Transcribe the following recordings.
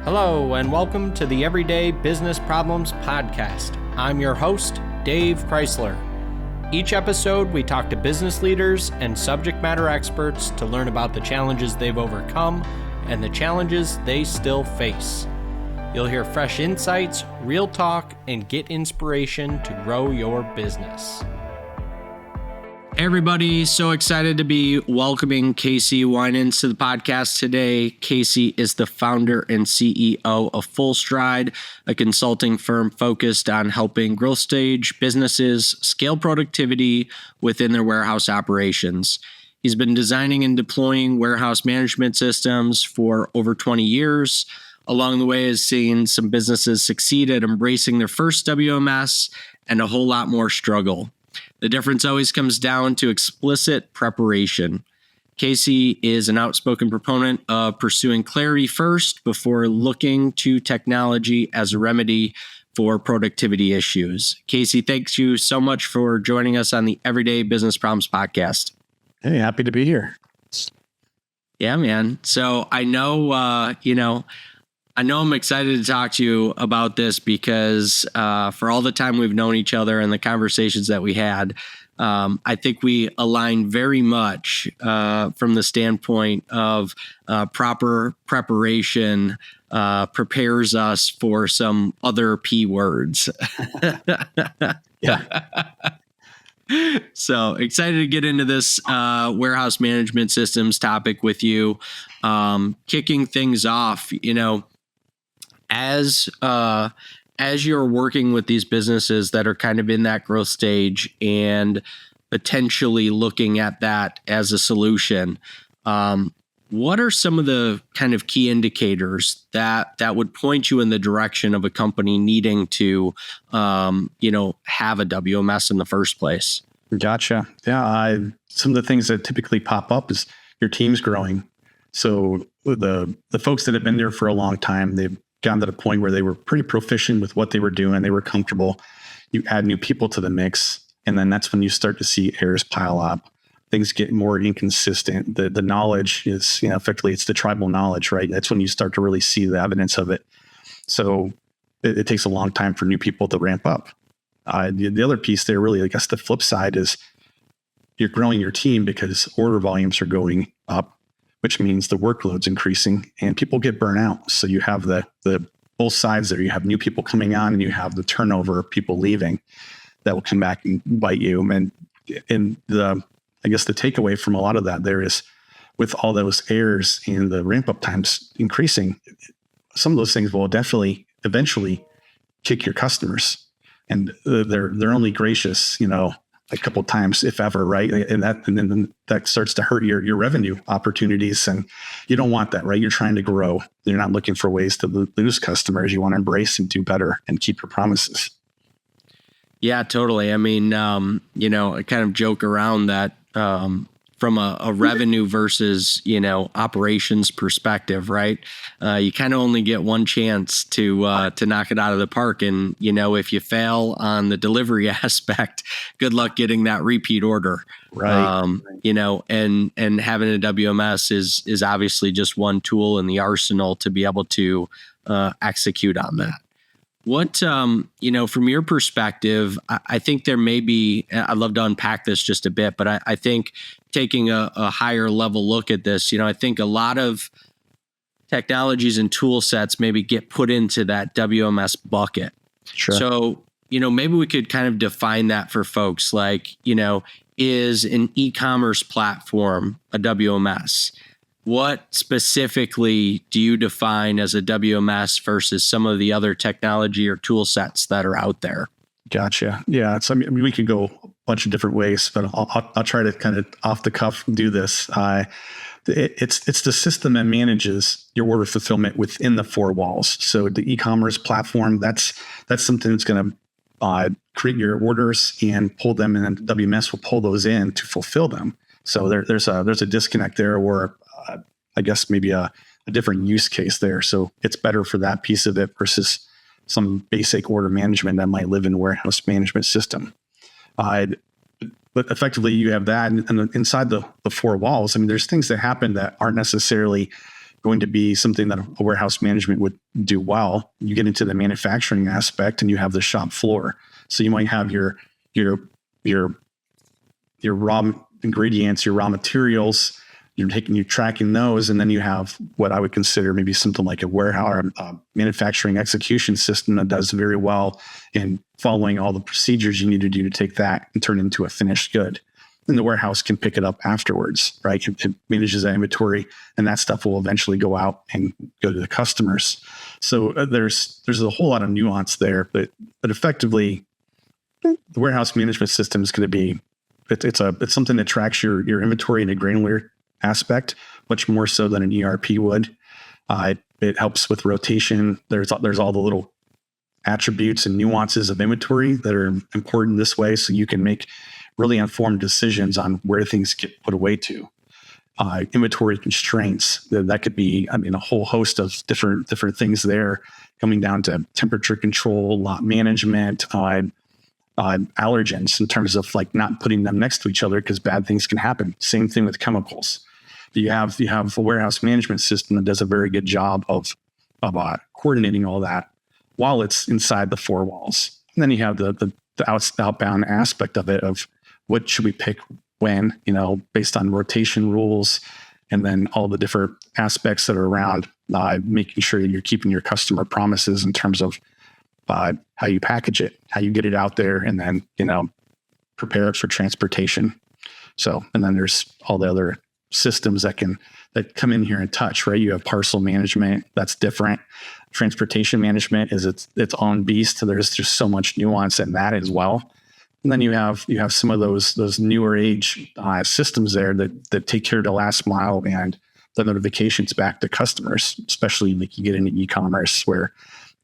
Hello, and welcome to the Everyday Business Problems Podcast. I'm your host, Dave Crysler. Each episode, we talk to business leaders and subject matter experts to learn about the challenges they've overcome and the challenges they still face. You'll hear fresh insights, real talk, and get inspiration to grow your business. Hey everybody, so excited to be welcoming Casey Winans to the podcast today. Casey is the founder and CEO of Full Stride, a consulting firm focused on helping growth stage businesses scale productivity within their warehouse operations. He's been designing and deploying warehouse management systems for over 20 years. Along the way, has seen some businesses succeed at embracing their first WMS and a whole lot more struggle. The difference always comes down to explicit preparation. Casey is an outspoken proponent of pursuing clarity first before looking to technology as a remedy for productivity issues. Casey, thanks you so much for joining us on the Everyday Business Problems Podcast. Hey, happy to be here. Yeah, man. So I know, I'm excited to talk to you about this because for all the time we've known each other and the conversations that we had, I think we align very much from the standpoint of proper preparation prepares us for some other P words. Yeah. So excited to get into this warehouse management systems topic with you. Kicking things off, as you're working with these businesses that are kind of in that growth stage and potentially looking at that as a solution, what are some of the kind of key indicators that would point you in the direction of a company needing to, have a WMS in the first place? Gotcha. Yeah. Some of the things that typically pop up is your team's growing. So the folks that have been there for a long time, they've gotten to the point where they were pretty proficient with what they were doing. They were comfortable. You add new people to the mix, and then that's when you start to see errors pile up. Things get more inconsistent. The knowledge is, effectively it's the tribal knowledge, right? That's when you start to really see the evidence of it. So it takes a long time for new people to ramp up. The other piece there, really, I guess the flip side is you're growing your team because order volumes are going up, which means the workload's increasing and people get burnt out. So you have the both sides there. You have new people coming on and you have the turnover of people leaving that will come back and bite you. And I guess the takeaway from a lot of that there is with all those errors and the ramp up times increasing, some of those things will definitely eventually kick your customers. And they're only gracious, a couple of times, if ever, right? And then that starts to hurt your revenue opportunities, and you don't want that, right? You're trying to grow. You're not looking for ways to lose customers. You want to embrace and do better and keep your promises. Yeah, totally. I mean, I kind of joke around that from a revenue versus, operations perspective, right? You kind of only get one chance to knock it out of the park. And, if you fail on the delivery aspect, good luck getting that repeat order. Right. And having a WMS is obviously just one tool in the arsenal to be able to execute on that. What, from your perspective, I think there may be, I'd love to unpack this just a bit, but I think taking a higher level look at this, I think a lot of technologies and tool sets maybe get put into that WMS bucket. Sure. So, maybe we could kind of define that for folks like, is an e-commerce platform a WMS? What specifically do you define as a WMS versus some of the other technology or tool sets that are out there? Gotcha. Yeah. So, we could go a bunch of different ways, but I'll try to kind of off the cuff do this. It's the system that manages your order fulfillment within the four walls. So the e-commerce platform, that's something that's going to create your orders and pull them, and then WMS will pull those in to fulfill them. So there's a disconnect there, or I guess maybe a different use case there. So it's better for that piece of it versus some basic order management that might live in a warehouse management system. But effectively, you have that, and inside the four walls, there's things that happen that aren't necessarily going to be something that a warehouse management would do well. You get into the manufacturing aspect and you have the shop floor. So you might have your raw ingredients, your raw materials, you're tracking those. And then you have what I would consider maybe something like a warehouse or manufacturing execution system that does very well in following all the procedures you need to do to take that and turn it into a finished good. And the warehouse can pick it up afterwards, right? It manages that inventory, and that stuff will eventually go out and go to the customers. So there's a whole lot of nuance there, but effectively, the warehouse management system is going to be it's something that tracks your inventory in a granular aspect, much more so than an ERP would. It helps with rotation. There's all the little attributes and nuances of inventory that are important this way, so you can make really informed decisions on where things get put away to. Inventory constraints, that could be, a whole host of different things there, coming down to temperature control, lot management, allergens in terms of like not putting them next to each other because bad things can happen. Same thing with chemicals. You have a warehouse management system that does a very good job of coordinating all that while it's inside the four walls. And then you have the outbound aspect of it of what should we pick when, based on rotation rules, and then all the different aspects that are around making sure that you're keeping your customer promises in terms of how you package it, how you get it out there, and then, prepare it for transportation. So, and then there's all the other systems that come in here and touch, right? You have parcel management, that's different. Transportation management is its own beast. There's just so much nuance in that as well. And then you have some of those newer age systems there that take care of the last mile and the notifications back to customers, especially like you get into e-commerce where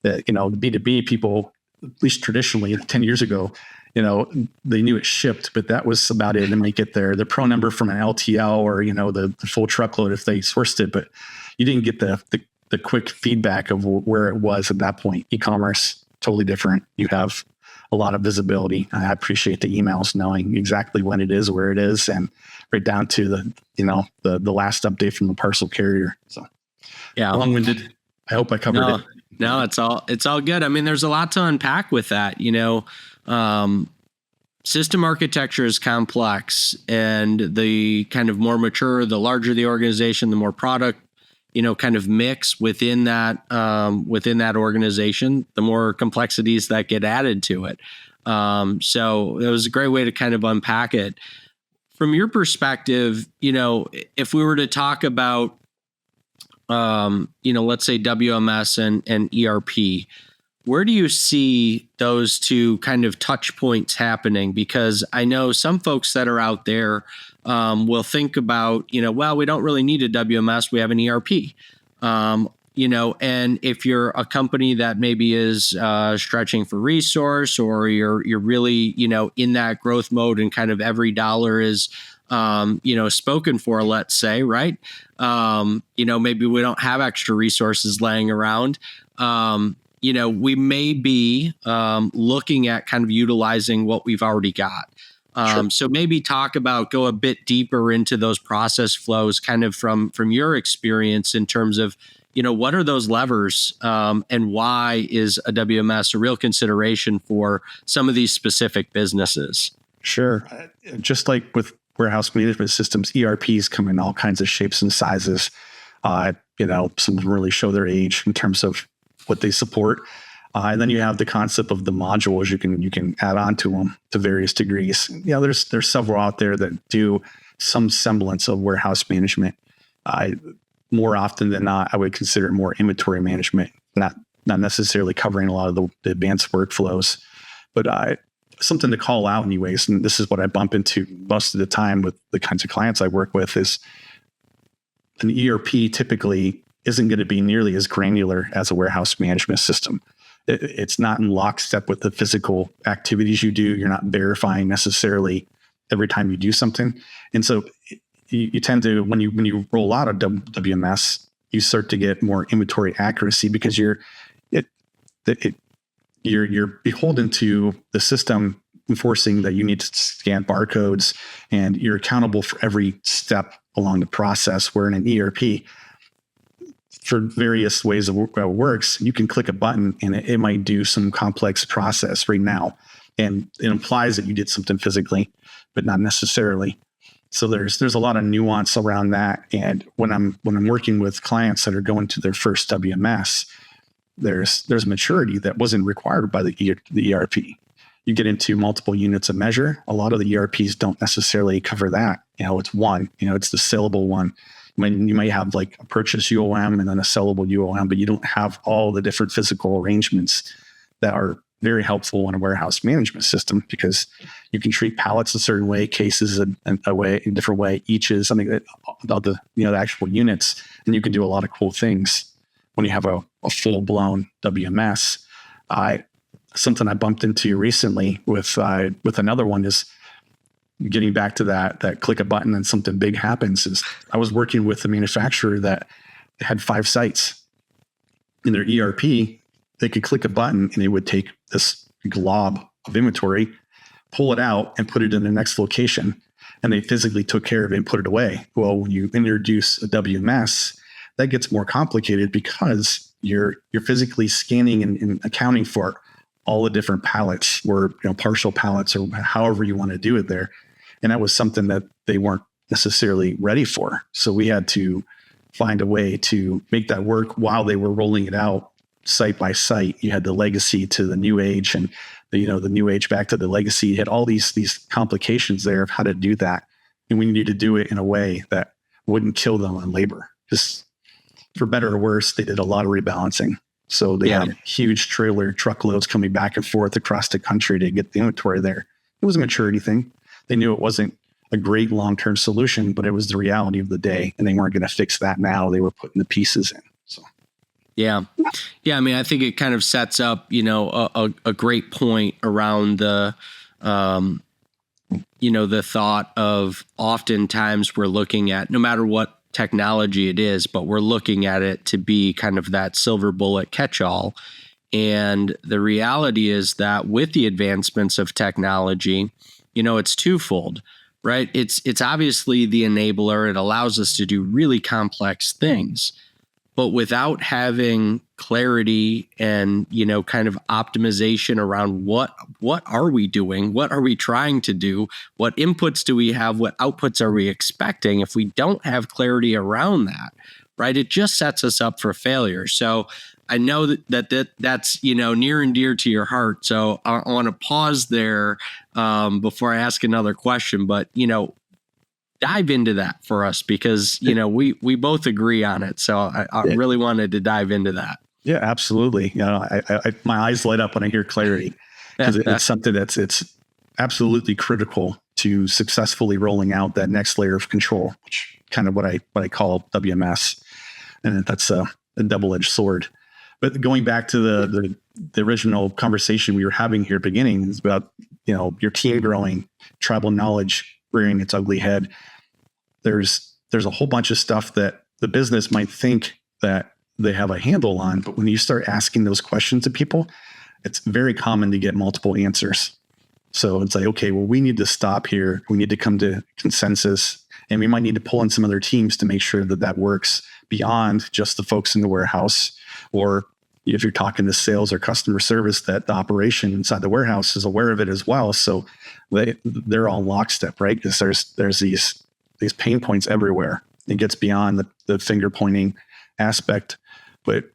the B2B people, at least traditionally 10 years ago, they knew it shipped, but that was about it. They might get their pro number from an LTL or, the full truckload if they sourced it, but you didn't get the quick feedback of where it was at that point. E-commerce, totally different. You have a lot of visibility. I appreciate the emails knowing exactly when it is, where it is, and right down to the last update from the parcel carrier. So yeah, long-winded. I hope I covered it. No, it's all good. There's a lot to unpack with that. System architecture is complex, and the kind of more mature, the larger the organization, the more product, kind of mix within that organization, the more complexities that get added to it. So it was a great way to kind of unpack it. From your perspective, if we were to talk about, let's say WMS and ERP, where do you see those two kind of touch points happening? Because I know some folks that are out there will think about, well, we don't really need a WMS, we have an ERP. And if you're a company that maybe is stretching for resource, or you're really, in that growth mode and kind of every dollar is, spoken for, let's say, right? Maybe we don't have extra resources laying around. We may be looking at kind of utilizing what we've already got. Sure. So maybe go a bit deeper into those process flows, kind of from your experience in terms of, what are those levers and why is a WMS a real consideration for some of these specific businesses? Sure. Just like with warehouse management systems, ERPs come in all kinds of shapes and sizes. Some of them really show their age in terms of what they support. And then you have the concept of the modules you can add on to them to various degrees. There's several out there that do some semblance of warehouse management. More often than not, I would consider it more inventory management, not necessarily covering a lot of the advanced workflows. But something to call out anyways, and this is what I bump into most of the time with the kinds of clients I work with, is an ERP typically isn't going to be nearly as granular as a warehouse management system. It's not in lockstep with the physical activities you do. You're not verifying necessarily every time you do something. And so you tend to, when you roll out a WMS, you start to get more inventory accuracy because you're beholden to the system enforcing that you need to scan barcodes, and you're accountable for every step along the process. Where in an ERP, for various ways of how it works, you can click a button and it might do some complex process right now. And it implies that you did something physically, but not necessarily. So there's a lot of nuance around that. And when I'm working with clients that are going to their first WMS, there's maturity that wasn't required by the ERP. You get into multiple units of measure. A lot of the ERPs don't necessarily cover that. It's one. It's the sellable one. You might have like a purchase UOM and then a sellable UOM, but you don't have all the different physical arrangements that are very helpful in a warehouse management system, because you can treat pallets a certain way, cases a different way, each is something that the actual units, and you can do a lot of cool things when you have a full blown WMS. Something I bumped into recently with another one is getting back to that click a button and something big happens. Is I was working with a manufacturer that had 5 sites in their ERP. They could click a button and it would take this glob of inventory, pull it out and put it in the next location. And they physically took care of it and put it away. Well, when you introduce a WMS, that gets more complicated because you're physically scanning and accounting for all the different pallets or partial pallets or however you want to do it there. And that was something that they weren't necessarily ready for. So we had to find a way to make that work while they were rolling it out site by site. You had the legacy to the new age, and the new age back to the legacy. You had all these complications there of how to do that. And we needed to do it in a way that wouldn't kill them on labor. Just for better or worse, they did a lot of rebalancing. So they had huge trailer truckloads coming back and forth across the country to get the inventory there. It was a maturity thing. They knew it wasn't a great long-term solution, but it was the reality of the day, and they weren't going to fix that now. They were putting the pieces in. So, yeah. I mean, I think it kind of sets up, a great point around the, the thought of oftentimes we're looking at, no matter what technology it is, but we're looking at it to be kind of that silver bullet catch-all. And the reality is that with the advancements of technology, it's twofold, right? It's obviously the enabler. It allows us to do really complex things, but without having clarity and, kind of optimization around what are we doing? What are we trying to do? What inputs do we have? What outputs are we expecting? If we don't have clarity around that, right, it just sets us up for failure. So I know that's, near and dear to your heart. So I want to pause there before I ask another question, but, dive into that for us, because, we both agree on it. So I really wanted to dive into that. Yeah, absolutely. I my eyes light up when I hear clarity, because it's something it's absolutely critical to successfully rolling out that next layer of control, which kind of what I call WMS. And that's a double-edged sword. But going back to the original conversation we were having here at the beginning is about, your team growing, tribal knowledge rearing its ugly head. There's a whole bunch of stuff that the business might think that they have a handle on, but when you start asking those questions to people, it's very common to get multiple answers. So it's like, okay, well, we need to stop here. We need to come to consensus, and we might need to pull in some other teams to make sure that works beyond just the folks in the warehouse. Or if you're talking to sales or customer service, that the operation inside the warehouse is aware of it as well. So they're all lockstep, right? Because there's these pain points everywhere. It gets beyond the finger pointing aspect. But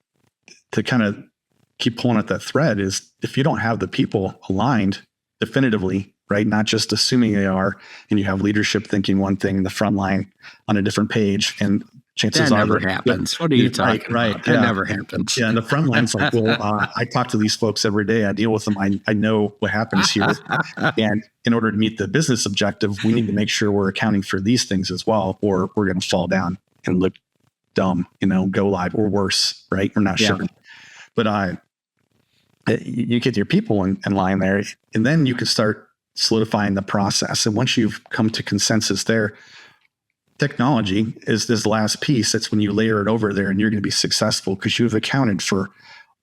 to kind of keep pulling at that thread is, if you don't have the people aligned definitively, right, not just assuming they are, and you have leadership thinking one thing, the front line on a different page, and chances that are never happens. What are you talking about? Right. That never happens. Yeah, and the front line's like, well, I talk to these folks every day. I deal with them. I know what happens here. And in order to meet the business objective, we need to make sure we're accounting for these things as well, or we're going to fall down and look dumb, go live or worse, right? We're not sure. But you get your people in line there, and then you can start solidifying the process. And once you've come to consensus there, technology is this last piece. That's when you layer it over there, and you're going to be successful because you've accounted for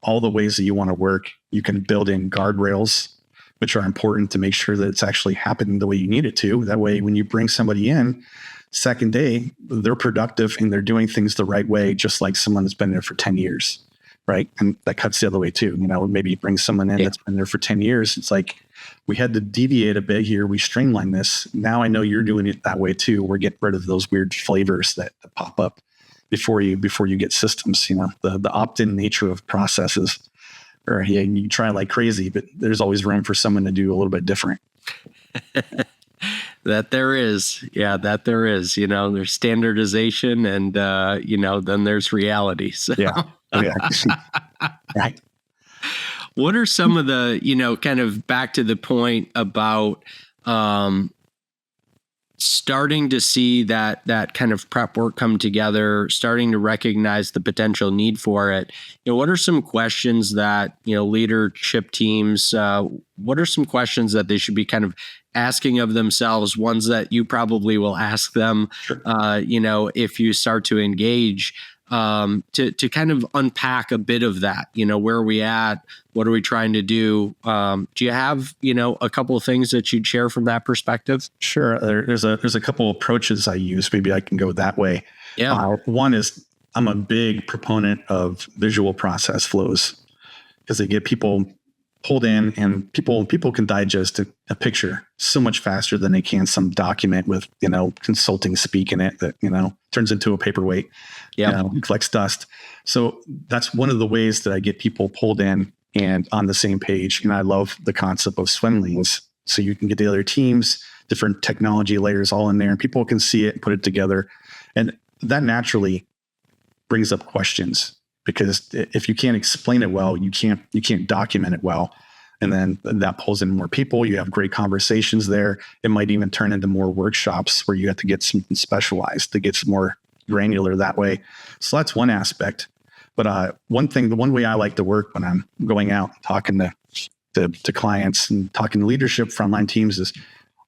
all the ways that you want to work. You can build in guardrails, which are important to make sure that it's actually happening the way you need it to. That way, when you bring somebody in, Second day, they're productive and they're doing things the right way, just like someone that's been there for 10 years, right? And that cuts the other way too. Maybe you bring someone in that's been there for 10 years. It's like, we had to deviate a bit here. We streamline this. Now I know you're doing it that way too. We're getting rid of those weird flavors that pop up before you get systems, the opt-in nature of processes. Or you try like crazy, but there's always room for someone to do a little bit different. That there is. Yeah, that there is. There's standardization and, then there's reality. So. Yeah. Right. What are some of the, kind of back to the point about starting to see that kind of prep work come together, starting to recognize the potential need for it? What are some questions that, leadership teams, what are some questions that they should be kind of asking of themselves, ones that you probably will ask them, Sure. If you start to engage, to kind of unpack a bit of that, where are we at? What are we trying to do? Do you have, a couple of things that you'd share from that perspective? Sure. There's a couple of approaches I use. Maybe I can go that way. Yeah. One is I'm a big proponent of visual process flows because they get people pulled in, and people can digest a picture so much faster than they can some document with, consulting speak in it that, turns into a paperweight, collects dust. So that's one of the ways that I get people pulled in and on the same page. And I love the concept of swim lanes. So you can get the other teams, different technology layers all in there, and people can see it and put it together. And that naturally brings up questions, because if you can't explain it well, you can't document it well. And then that pulls in more people. You have great conversations there. It might even turn into more workshops where you have to get something specialized that gets more granular that way. So that's one aspect. But the one way I like to work when I'm going out talking to clients and talking to leadership, frontline teams, is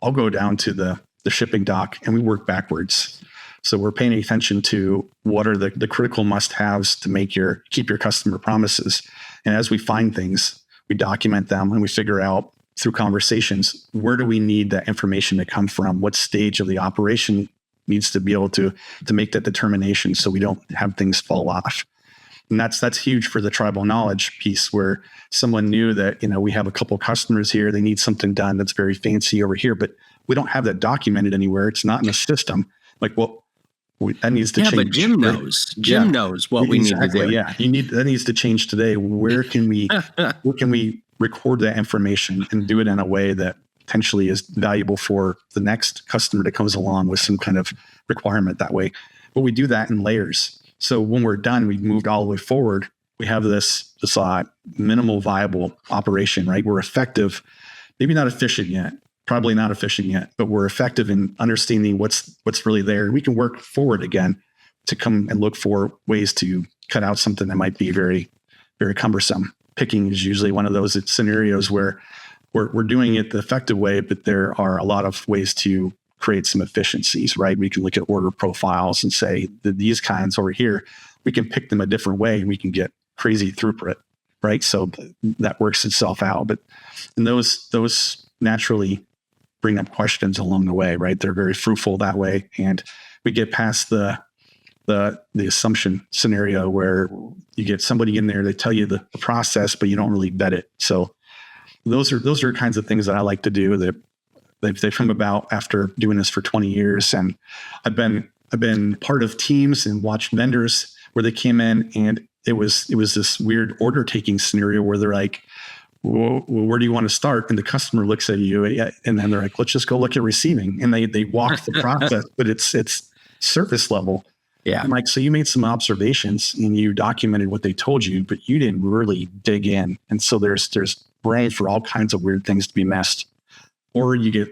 I'll go down to the shipping dock and we work backwards. So we're paying attention to what are the critical must-haves to keep your customer promises. And as we find things, we document them and we figure out through conversations, where do we need that information to come from? What stage of the operation needs to be able to make that determination so we don't have things fall off. And that's huge for the tribal knowledge piece, where someone knew that, we have a couple customers here, they need something done that's very fancy over here, but we don't have that documented anywhere. It's not in the system. Like, well, that needs to change. Yeah, but Jim knows. Jim knows what we need to do. Yeah, that needs to change today. Where can we record that information and do it in a way that potentially is valuable for the next customer that comes along with some kind of requirement that way? But we do that in layers. So when we're done, we've moved all the way forward. We have this minimal viable operation, right? We're effective, maybe not efficient yet. Probably not efficient yet, but we're effective in understanding what's really there. We can work forward again to come and look for ways to cut out something that might be very, very cumbersome. Picking is usually one of those scenarios where we're doing it the effective way, but there are a lot of ways to create some efficiencies, right? We can look at order profiles and say that these kinds over here, we can pick them a different way and we can get crazy throughput, right? So that works itself out. But and those naturally bring up questions along the way, right? They're very fruitful that way. And we get past the assumption scenario where you get somebody in there, they tell you the process, but you don't really vet it. So those are kinds of things that I like to do that they've come about after doing this for 20 years. And I've been part of teams and watched vendors where they came in and it was this weird order taking scenario where they're like, well, where do you want to start? And the customer looks at you and then they're like, let's just go look at receiving. And they walk the process, but it's surface level. Yeah. I'm like, so you made some observations and you documented what they told you, but you didn't really dig in. And so there's room for all kinds of weird things to be messed. Or you get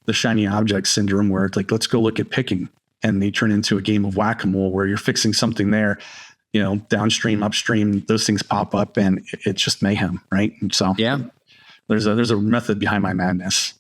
the shiny object syndrome where it's like, let's go look at picking. And they turn into a game of whack-a-mole where you're fixing something there, downstream, upstream, those things pop up and it's just mayhem, right? And so there's a method behind my madness.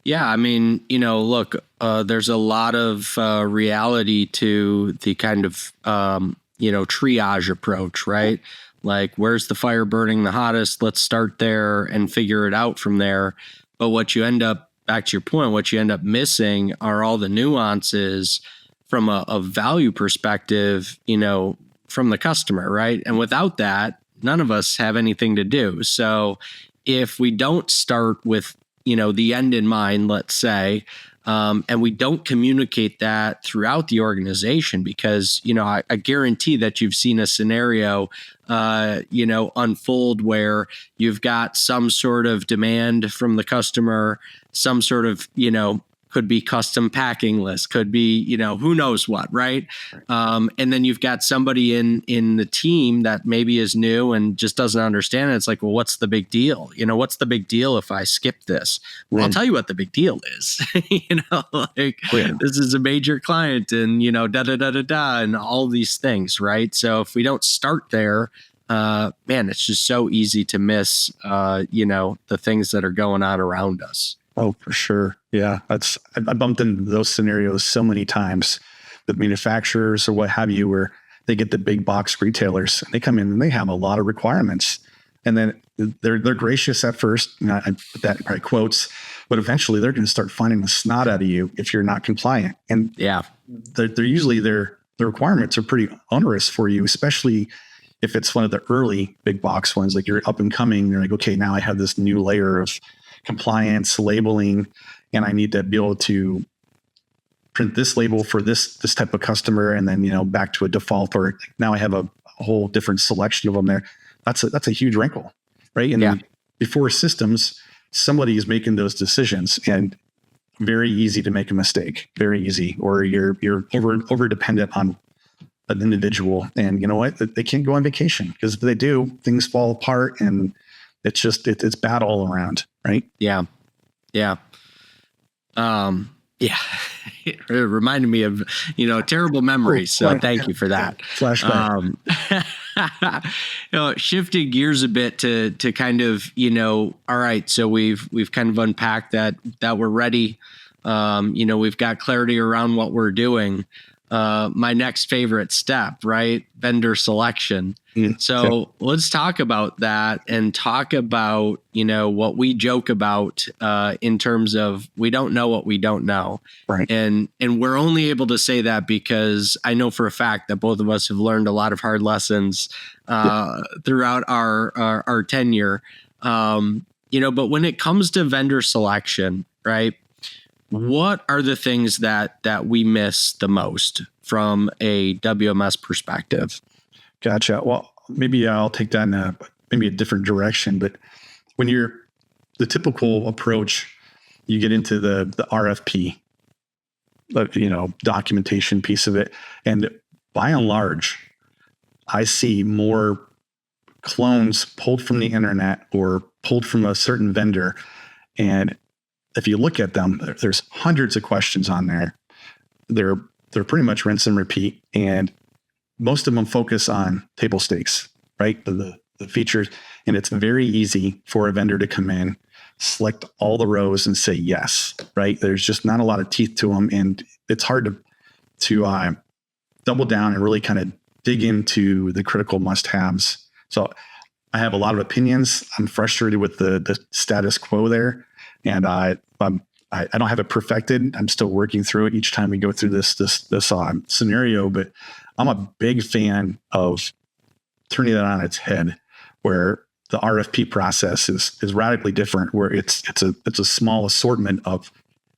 Yeah, I mean, look, there's a lot of reality to the kind of, triage approach, right? Like, where's the fire burning the hottest? Let's start there and figure it out from there. But what you end up, back to your point, what you end up missing are all the nuances from a value perspective, from the customer, right? And without that, none of us have anything to do. So if we don't start with, the end in mind, let's say, and we don't communicate that throughout the organization, because, I guarantee that you've seen a scenario, unfold where you've got some sort of demand from the customer, some sort of, could be custom packing list, could be, who knows what, right? And then you've got somebody in the team that maybe is new and just doesn't understand it. It's like, well, what's the big deal? What's the big deal if I skip this? Well, I'll tell you what the big deal is. This is a major client, and da da da da da, and all these things, right? So if we don't start there, man, it's just so easy to miss, the things that are going on around us. Oh, for sure. Yeah. I bumped into those scenarios so many times with manufacturers or what have you, where they get the big box retailers and they come in and they have a lot of requirements, and then they're gracious at first. And I put that in probably quotes, but eventually they're going to start finding the snot out of you if you're not compliant. And they're usually the requirements are pretty onerous for you, especially if it's one of the early big box ones, like you're up and coming. You're like, okay, now I have this new layer of compliance labeling, and I need to be able to print this label for this type of customer, and then back to a default, or now I have a whole different selection of them there. That's a huge wrinkle, right? And before systems, somebody is making those decisions, and very easy to make a mistake, very easy, or you're over dependent on an individual, and you know what? They can't go on vacation, because if they do, things fall apart, and it's just it's bad all around, right? Yeah. It reminded me of terrible memories. So thank you for that. Flashback. Shifting gears a bit to kind of all right. So we've kind of unpacked that we're ready. We've got clarity around what we're doing. My next favorite step, right? Vendor selection. So let's talk about that, and talk about, what we joke about in terms of we don't know what we don't know. Right. And we're only able to say that because I know for a fact that both of us have learned a lot of hard lessons throughout our tenure. But when it comes to vendor selection, right? What are the things that we miss the most from a WMS perspective? Gotcha. Well, maybe I'll take that in maybe a different direction. But when you're the typical approach, you get into the RFP, documentation piece of it. And by and large, I see more clones pulled from the internet or pulled from a certain vendor. And if you look at them, there's hundreds of questions on there. They're pretty much rinse and repeat, and most of them focus on table stakes, right? The features, and it's very easy for a vendor to come in, select all the rows, and say yes, right? There's just not a lot of teeth to them, and it's hard to double down and really kind of dig into the critical must-haves. So I have a lot of opinions. I'm frustrated with the status quo there, and I don't have it perfected. I'm still working through it each time we go through this scenario, but I'm a big fan of turning that on its head, where the RFP process is radically different, where it's a small assortment of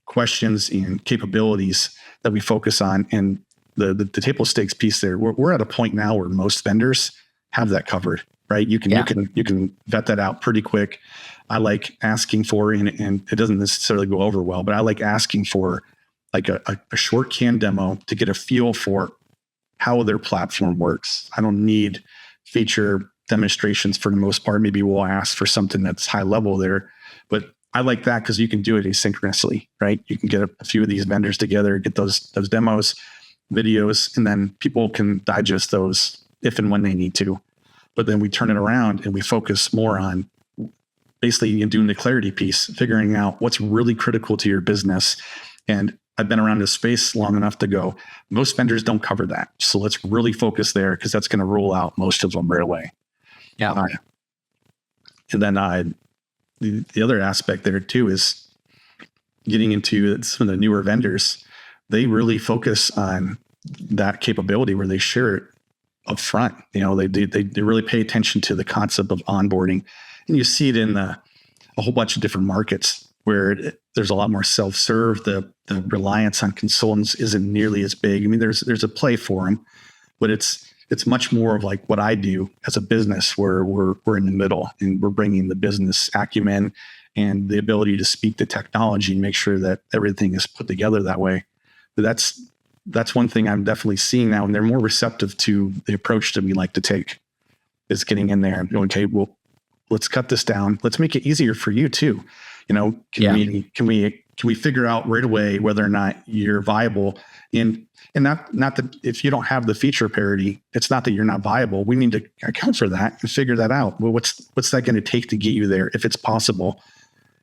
questions and capabilities that we focus on. And the table stakes piece there, we're at a point now where most vendors have that covered, right? You can vet that out pretty quick. I like asking for, and it doesn't necessarily go over well, but I like asking for like a short can demo to get a feel for how their platform works. I don't need feature demonstrations for the most part. Maybe we'll ask for something that's high level there, but I like that because you can do it asynchronously, right? You can get a few of these vendors together, get those demos, videos, and then people can digest those if and when they need to. But then we turn it around and we focus more on basically doing the clarity piece, figuring out what's really critical to your business. And I've been around this space long enough to go, most vendors don't cover that. So let's really focus there, because that's going to rule out most of them right away. Yeah. And then the other aspect there too is getting into some of the newer vendors. they really focus on that capability where they share it up front. They really pay attention to the concept of onboarding, and you see it in a whole bunch of different markets where there's a lot more self-serve. The reliance on consultants isn't nearly as big. I mean, there's a play for them, but it's much more of like what I do as a business, where we're in the middle and we're bringing the business acumen and the ability to speak the technology and make sure that everything is put together that way. But that's one thing I'm definitely seeing now, and they're more receptive to the approach that we like to take, is getting in there and going, okay, well, let's cut this down. Let's make it easier for you too. Can we figure out right away whether or not you're viable? And not that if you don't have the feature parity, it's not that you're not viable. We need to account for that and figure that out. Well, what's that going to take to get you there if it's possible?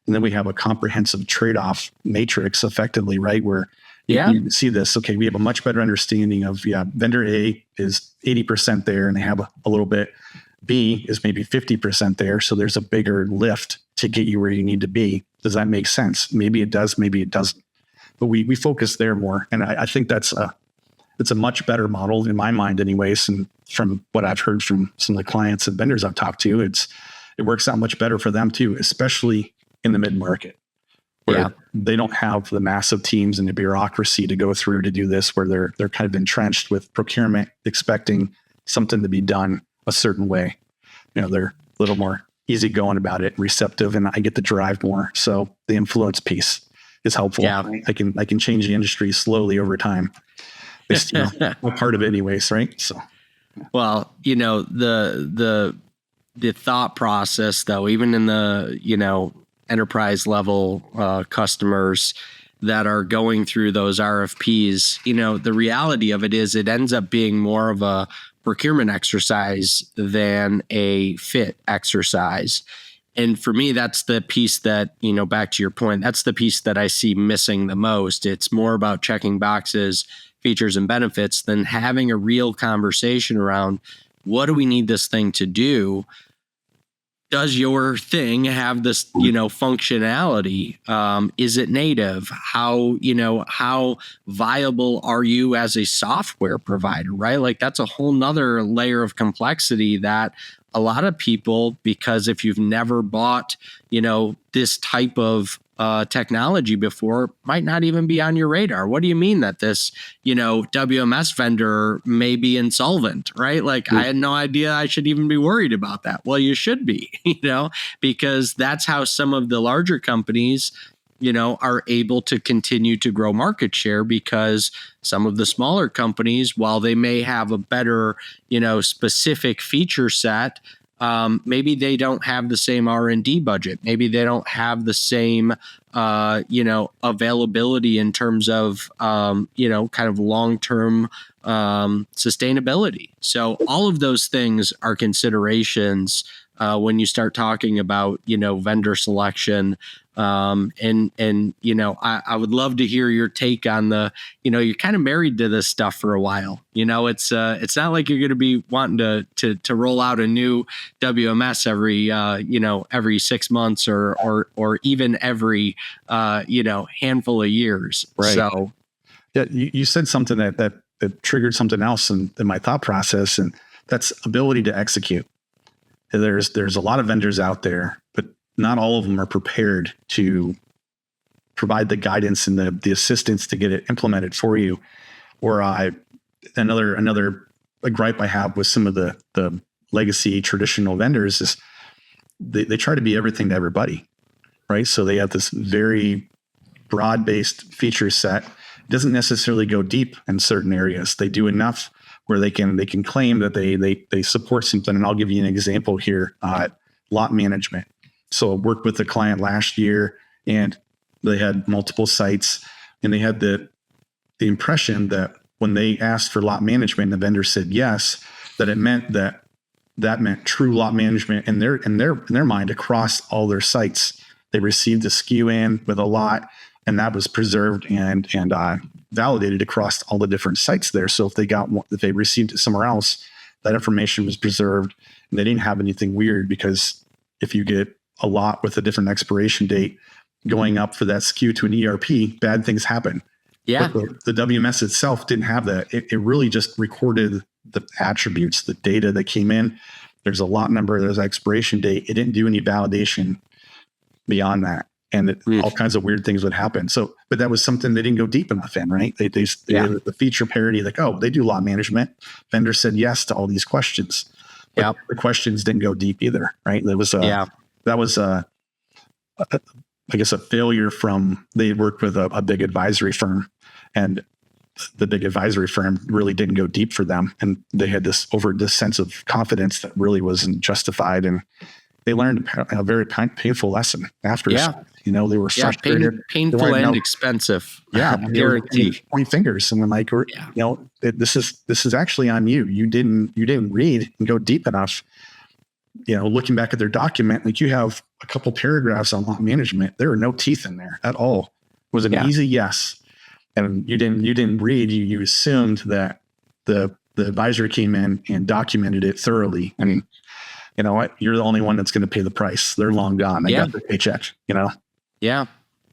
And then we have a comprehensive trade-off matrix effectively, right? Where you see this, okay, we have a much better understanding of, vendor A is 80% there and they have a little bit. B is maybe 50% there. So there's a bigger lift to get you where you need to be. Does that make sense? Maybe it does, maybe it doesn't. But we focus there more. And I think it's a much better model in my mind anyways. And from what I've heard from some of the clients and vendors I've talked to, it works out much better for them too, especially in the mid-market, where they don't have the massive teams and the bureaucracy to go through to do this, where they're kind of entrenched with procurement, expecting something to be done a certain way. They're a little more easygoing about it, receptive, and I get to drive more. So the influence piece is helpful. Yeah. I can change the industry slowly over time. It's a part of it anyways, right? So, well, the thought process though, even in the, enterprise level customers that are going through those RFPs, the reality of it is it ends up being more of a procurement exercise than a fit exercise. And for me, that's the piece that, back to your point, that's the piece that I see missing the most. It's more about checking boxes, features, and benefits than having a real conversation around what do we need this thing to do? Does your thing have this, functionality? Is it native? How viable are you as a software provider, right? Like that's a whole nother layer of complexity that a lot of people, because if you've never bought, this type of technology before, might not even be on your radar. What do you mean that this, WMS vendor may be insolvent, right? Like I had no idea I should even be worried about that. Well, you should be, because that's how some of the larger companies, are able to continue to grow market share, because some of the smaller companies, while they may have a better, specific feature set, maybe they don't have the same R&D budget. Maybe they don't have the same, availability in terms of, kind of long-term sustainability. So all of those things are considerations when you start talking about, vendor selection. I would love to hear your take on the, you're kind of married to this stuff for a while. It's not like you're going to be wanting to roll out a new WMS every 6 months or even every, handful of years. Right. So, yeah, you said something that triggered something else in my thought process, and that's ability to execute. There's a lot of vendors out there, but not all of them are prepared to provide the guidance and the assistance to get it implemented for you. Or another gripe I have with some of the legacy traditional vendors is they try to be everything to everybody, right? So they have this very broad-based feature set. It doesn't necessarily go deep in certain areas. They do enough where they can claim that they support something. And I'll give you an example here. Lot management. So I worked with a client last year, and they had multiple sites, and they had the impression that when they asked for lot management, the vendor said yes, that it meant that meant true lot management in their mind across all their sites. They received a SKU in with a lot, and that was preserved and validated across all the different sites there. So if they received it somewhere else, that information was preserved, and they didn't have anything weird, because if you get a lot with a different expiration date going up for that SKU to an ERP, bad things happen. Yeah. But the WMS itself didn't have that. It really just recorded the attributes, the data that came in. There's a lot number, there's expiration date. It didn't do any validation beyond that. And all kinds of weird things would happen. So, but that was something they didn't go deep enough in, right? They the feature parity, like, oh, they do lot management. Vendor said yes to all these questions. But the questions didn't go deep either, right? That was I guess a failure from, they worked with a big advisory firm, and the big advisory firm really didn't go deep for them. And they had this sense of confidence that really wasn't justified. And they learned a very painful lesson after. You know, they were frustrated. Painful and expensive. Yeah. Guaranteed. Point fingers. And I'm like, you know, this is actually on you. You didn't read and go deep enough. You know, looking back at their document, like, you have a couple paragraphs on lot management. There were no teeth in there at all. It was an easy yes. And you didn't read, you assumed that the advisor came in and documented it thoroughly. I mean, you know what? You're the only one that's going to pay the price. They're long gone. They got their paycheck, you know? Yeah.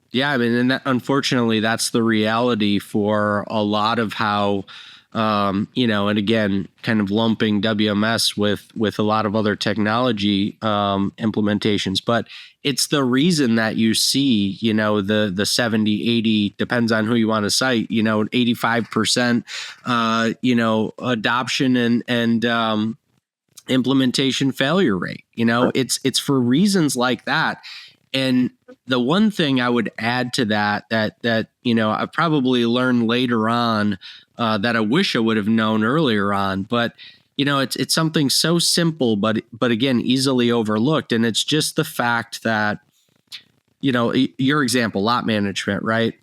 Yeah. I mean, and unfortunately, that's the reality for a lot of how, you know, and again, kind of lumping WMS with a lot of other technology implementations, but it's the reason that you see, you know, the 70, 80, depends on who you want to cite, you know, 85%, you know, adoption and implementation failure rate. You know, it's for reasons like that. And the one thing I would add to that, you know, I've probably learned later on, that I wish I would have known earlier on, but you know, it's something so simple, but again, easily overlooked. And it's just the fact that, you know, your example, lot management, right?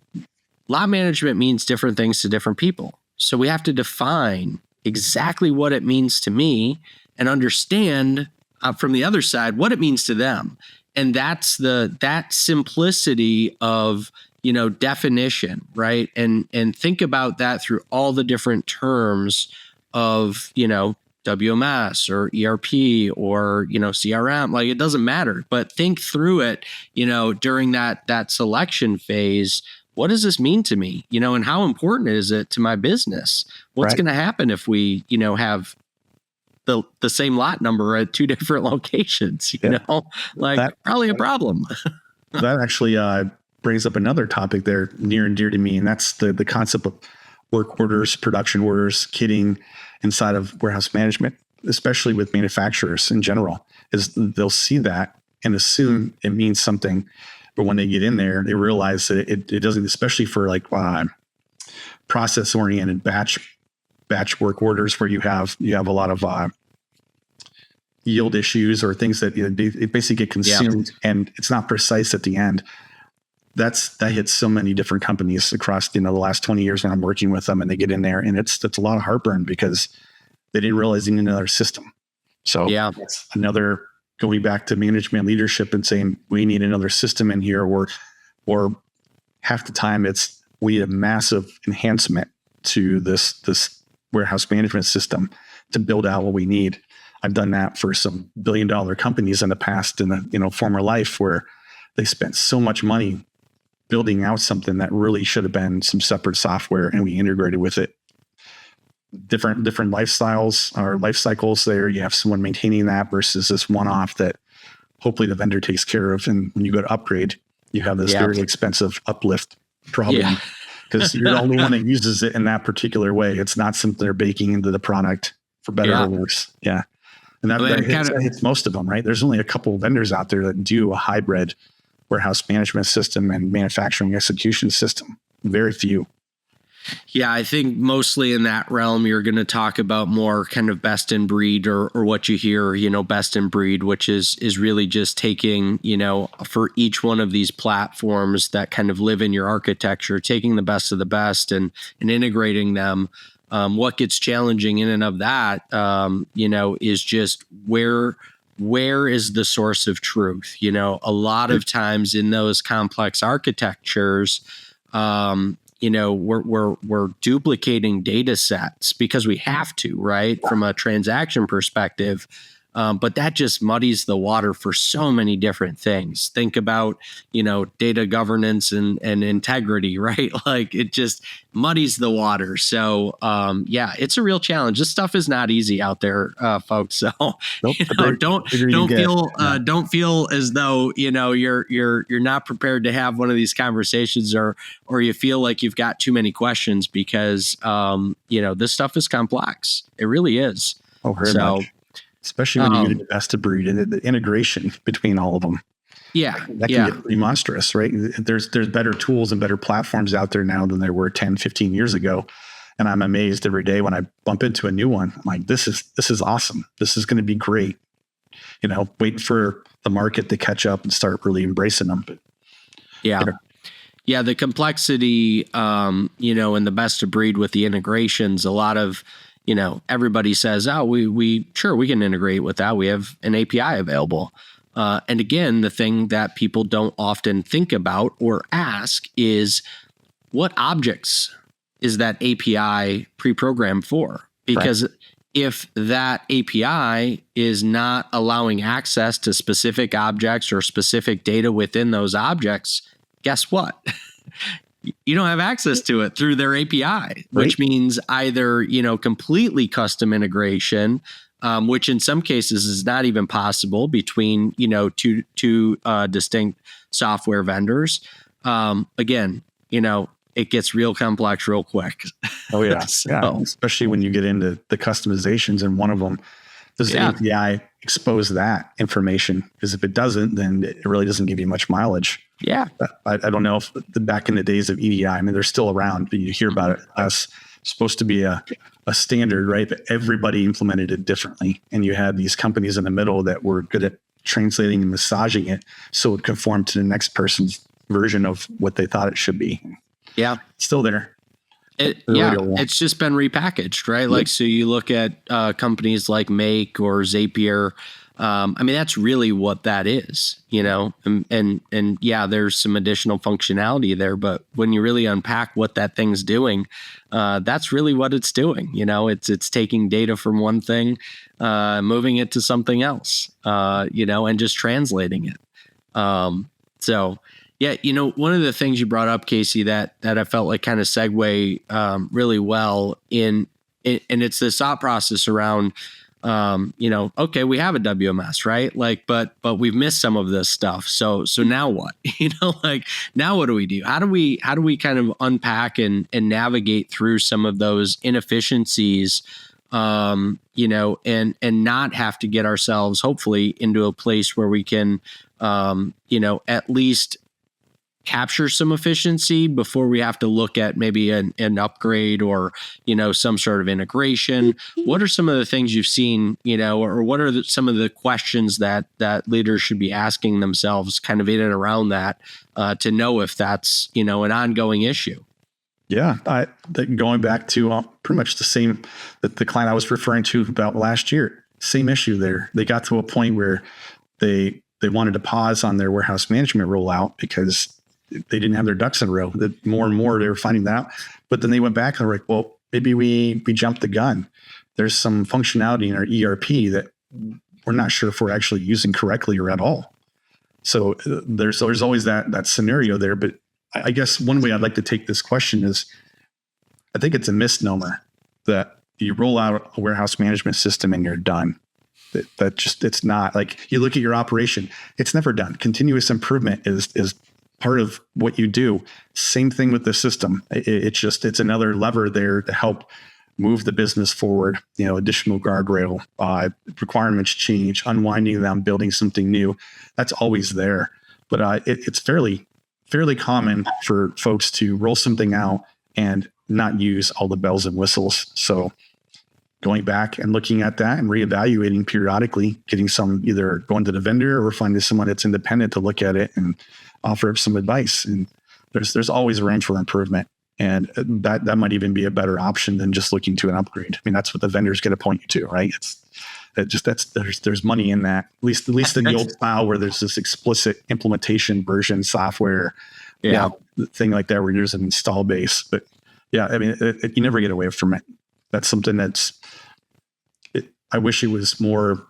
Lot management means different things to different people. So we have to define exactly what it means to me and understand from the other side what it means to them. And that's that simplicity of, you know, definition, right? And think about that through all the different terms of, you know, WMS or ERP or, you know, CRM, like, it doesn't matter, but think through it, you know, during that selection phase. What does this mean to me? You know, and how important is it to my business? What's going to happen if we, you know, have the same lot number at two different locations, you know, like, probably a problem. That actually brings up another topic there near and dear to me. And that's the concept of work orders, production orders, kitting inside of warehouse management, especially with manufacturers in general, is they'll see that and assume it means something. But when they get in there, they realize that it doesn't, especially for like process oriented batch work orders where you have a lot of yield issues or things that it basically get consumed and it's not precise at the end. That hits so many different companies across, you know, the last 20 years when I'm working with them, and they get in there and it's a lot of heartburn because they didn't realize they need another system. So that's another, going back to management leadership and saying we need another system in here, or half the time we need a massive enhancement to this warehouse management system to build out what we need. I've done that for some billion-dollar companies in the past, in a, you know, former life, where they spent so much money building out something that really should have been some separate software, and we integrated with it. Different lifestyles or life cycles there. You have someone maintaining that versus this one-off that hopefully the vendor takes care of. And when you go to upgrade, you have this very expensive uplift problem because you're the only one that uses it in that particular way. It's not something they're baking into the product for better or worse. Yeah. And that hits most of them, right? There's only a couple of vendors out there that do a hybrid warehouse management system and manufacturing execution system. Very few. Yeah, I think mostly in that realm, you're going to talk about more kind of best in breed or what you hear, you know, best in breed, which is really just taking, you know, for each one of these platforms that kind of live in your architecture, taking the best of the best and integrating them. What gets challenging in and of that, you know, is just where is the source of truth? You know, a lot of times in those complex architectures, you know, we're duplicating data sets because we have to, right? From a transaction perspective, But that just muddies the water for so many different things. Think about, data governance and integrity, right? Like it just muddies the water. So it's a real challenge. This stuff is not easy out there, folks. So Nope, don't feel as though you're not prepared to have one of these conversations, or you feel like you've got too many questions, because this stuff is complex. It really is. Oh, very much. Especially when you get the best of breed and the integration between all of them. Yeah. That can get pretty monstrous, right? There's better tools and better platforms out there now than there were 10, 15 years ago. And I'm amazed every day when I bump into a new one. I'm like, this is awesome. This is going to be great. Waiting for the market to catch up and start really embracing them. But the complexity, and the best of breed with the integrations, a lot of, everybody says, oh, we can integrate with that. We have an API available. And again, the thing that people don't often think about or ask is, what objects is that API pre-programmed for? Because if that API is not allowing access to specific objects or specific data within those objects, guess what? You don't have access to it through their API, which means either, completely custom integration, which in some cases is not even possible between, two distinct software vendors. Again, it gets real complex real quick. Oh yeah. Especially when you get into the customizations, and one of them, does the API expose that information? Because if it doesn't, then it really doesn't give you much mileage. Yeah. I don't know if back in the days of EDI, I mean, they're still around, but you hear about it less. Supposed to be a standard, right? But everybody implemented it differently. And you had these companies in the middle that were good at translating and massaging it so it conformed to the next person's version of what they thought it should be. Yeah. Still there. It's just been repackaged, right? Like, so you look at companies like Make or Zapier. That's really what that is, and there's some additional functionality there, but when you really unpack what that thing's doing, that's really what it's doing. It's taking data from one thing, moving it to something else, and just translating it. One of the things you brought up, Casey, that I felt like kind of segue really well and it's this thought process around, okay, we have a WMS, right? Like, but we've missed some of this stuff. So now what? Now what do we do? How do we kind of unpack and navigate through some of those inefficiencies, and not have to get ourselves hopefully into a place where we can, at least capture some efficiency before we have to look at maybe an upgrade or, some sort of integration. What are some of the things you've seen, or what are some of the questions that leaders should be asking themselves kind of in and around that, to know if that's, an ongoing issue? Yeah. Going back to pretty much the same, that the client I was referring to about last year, same issue there. They got to a point where they wanted to pause on their warehouse management rollout because they didn't have their ducks in a row. That more and more they were finding that out. But then they went back and were like, well, maybe we jumped the gun. There's some functionality in our ERP that we're not sure if we're actually using correctly or at all. So there's always that scenario there. But I guess one way I'd like to take this question is, I think it's a misnomer that you roll out a warehouse management system and you're done. That just, it's not. Like, you look at your operation, it's never done. Continuous improvement is part of what you do. Same thing with the system. It's another lever there to help move the business forward. Additional guardrail, requirements change, unwinding them, building something new. That's always there. But it's fairly common for folks to roll something out and not use all the bells and whistles. So going back and looking at that and reevaluating periodically, getting some, either going to the vendor or finding someone that's independent to look at it and offer some advice. And there's always room for improvement. And that might even be a better option than just looking to an upgrade. I mean, that's what the vendor's going to point you to, right? There's money in that, at least in the old style where there's this explicit implementation version software, thing like that where there's an install base. But you never get away from it. That's something I wish it was more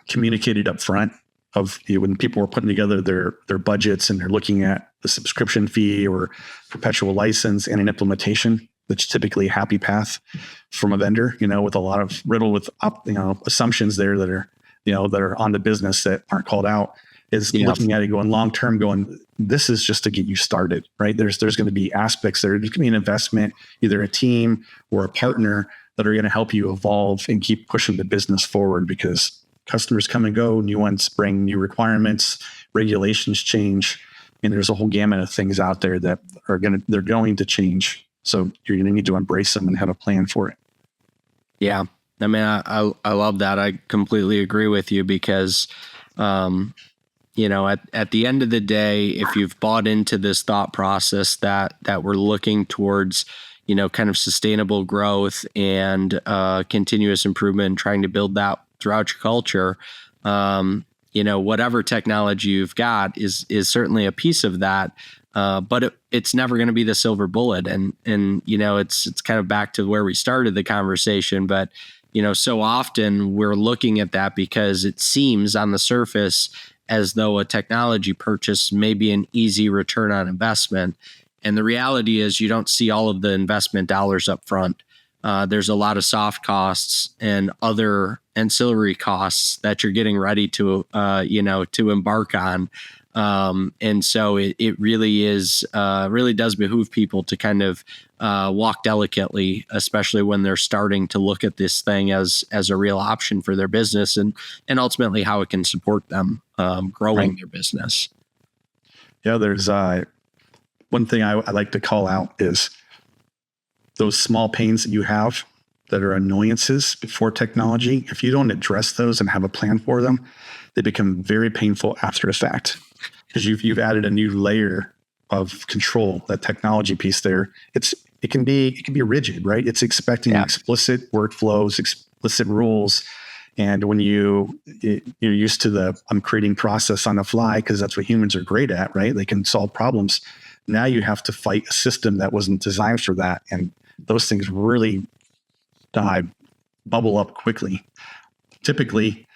communicated up front of when people were putting together their budgets and they're looking at the subscription fee or perpetual license and an implementation. That's typically a happy path from a vendor, with a lot of riddled with assumptions there that are on the business that aren't called out. Is looking at it going long term, going, this is just to get you started, right? There's going to be aspects there. There's going to be an investment, either a team or a partner that are going to help you evolve and keep pushing the business forward, because customers come and go, new ones bring new requirements, regulations change, and there's a whole gamut of things out there that they're going to change. So you're going to need to embrace them and have a plan for it. Yeah. I mean, I love that. I completely agree with you because, at the end of the day, if you've bought into this thought process that we're looking towards, kind of sustainable growth and continuous improvement and trying to build that throughout your culture, whatever technology you've got is certainly a piece of that. But it's never going to be the silver bullet. And it's kind of back to where we started the conversation. But, so often we're looking at that because it seems on the surface as though a technology purchase may be an easy return on investment. And the reality is you don't see all of the investment dollars up front. There's a lot of soft costs and other ancillary costs that you're getting ready to embark on. And so it really does behoove people to kind of walk delicately, especially when they're starting to look at this thing as a real option for their business and ultimately how it can support them growing their business. Yeah, there's one thing I like to call out is those small pains that you have that are annoyances before technology. If you don't address those and have a plan for them, they become very painful after the fact, because you've added a new layer of control. That technology piece there, it can be rigid, right? It's expecting explicit workflows, explicit rules. And when you're used to I'm creating process on the fly, because that's what humans are great at, right? They can solve problems. Now you have to fight a system that wasn't designed for that. And those things really bubble up quickly. Typically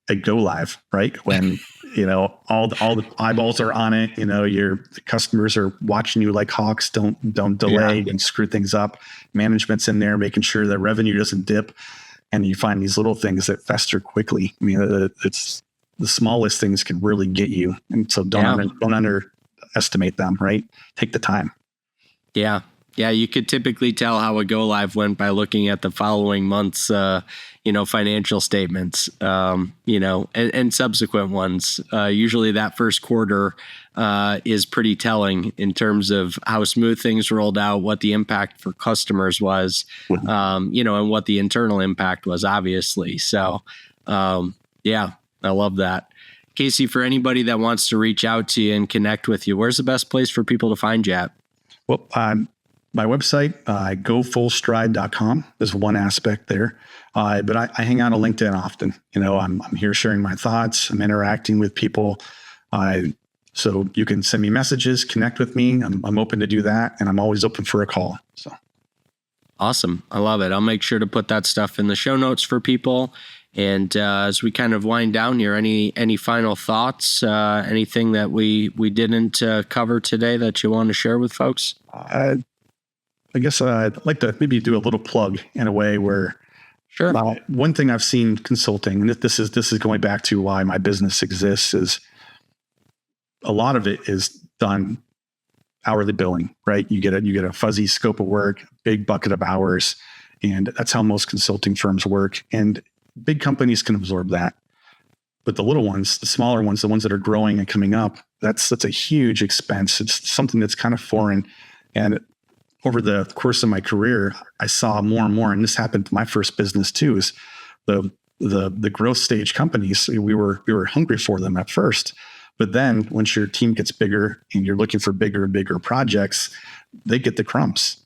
a go live, right? When, all the eyeballs are on it, the customers are watching you like hawks, don't delay and screw things up. Management's in there making sure that revenue doesn't dip. And you find these little things that fester quickly. I mean, it's the smallest things can really get you. And so don't underestimate them, right? Take the time. Yeah. Yeah. You could typically tell how a go live went by looking at the following month's, financial statements, and subsequent ones. Usually that first quarter is pretty telling in terms of how smooth things rolled out, what the impact for customers was, and what the internal impact was, obviously. So, I love that. Casey, for anybody that wants to reach out to you and connect with you, where's the best place for people to find you at? Well, my website, gofullstride.com is one aspect there. But I hang out on LinkedIn often. I'm here sharing my thoughts. I'm interacting with people. So you can send me messages, connect with me. I'm open to do that. And I'm always open for a call. So awesome. I love it. I'll make sure to put that stuff in the show notes for people. And as we kind of wind down here, any final thoughts, anything that we didn't cover today that you want to share with folks? I guess I'd like to maybe do a little plug in a way where, sure. One thing I've seen consulting, and this is going back to why my business exists, is a lot of it is done hourly billing, right? You get a fuzzy scope of work, big bucket of hours, and that's how most consulting firms work. And big companies can absorb that, but the little ones, the smaller ones, the ones that are growing and coming up, that's a huge expense. It's something that's kind of foreign. And over the course of my career, I saw more and more, and this happened to my first business too, is the growth stage companies. We were hungry for them at first, but then once your team gets bigger and you're looking for bigger and bigger projects, they get the crumbs.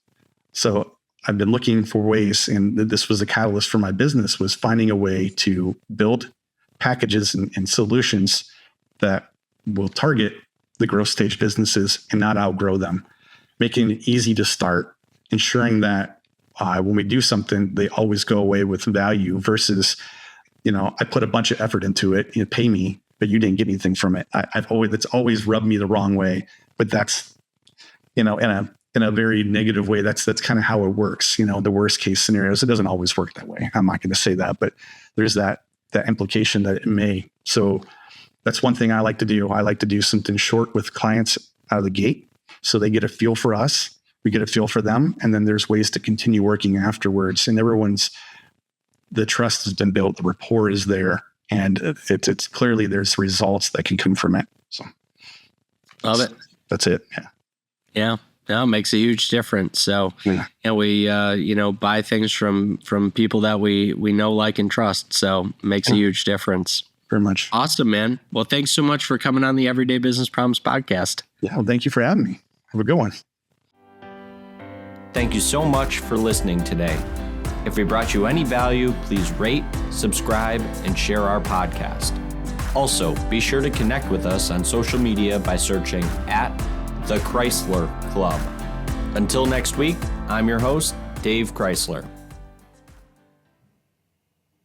So I've been looking for ways, and this was a catalyst for my business, was finding a way to build packages and solutions that will target the growth stage businesses and not outgrow them, making it easy to start, ensuring that when we do something, they always go away with value versus, I put a bunch of effort into it, pay me, but you didn't get anything from it. That's always rubbed me the wrong way, but that's, in a very negative way. That's kind of how it works. The worst case scenarios, it doesn't always work that way. I'm not going to say that, but there's that implication that it may. So that's one thing I like to do. I like to do something short with clients out of the gate, so they get a feel for us, we get a feel for them, and then there's ways to continue working afterwards. And the trust has been built, the rapport is there, and it's clearly there's results that can come from it. So love it. That's it. Yeah. No, it makes a huge difference. So, we, buy things from people that we know, like, and trust. So it makes a huge difference. Very much. Awesome, man. Well, thanks so much for coming on the Everyday Business Problems podcast. Yeah. Well, thank you for having me. Have a good one. Thank you so much for listening today. If we brought you any value, please rate, subscribe, and share our podcast. Also, be sure to connect with us on social media by searching @The Crysler Club. Until next week, I'm your host, Dave Crysler.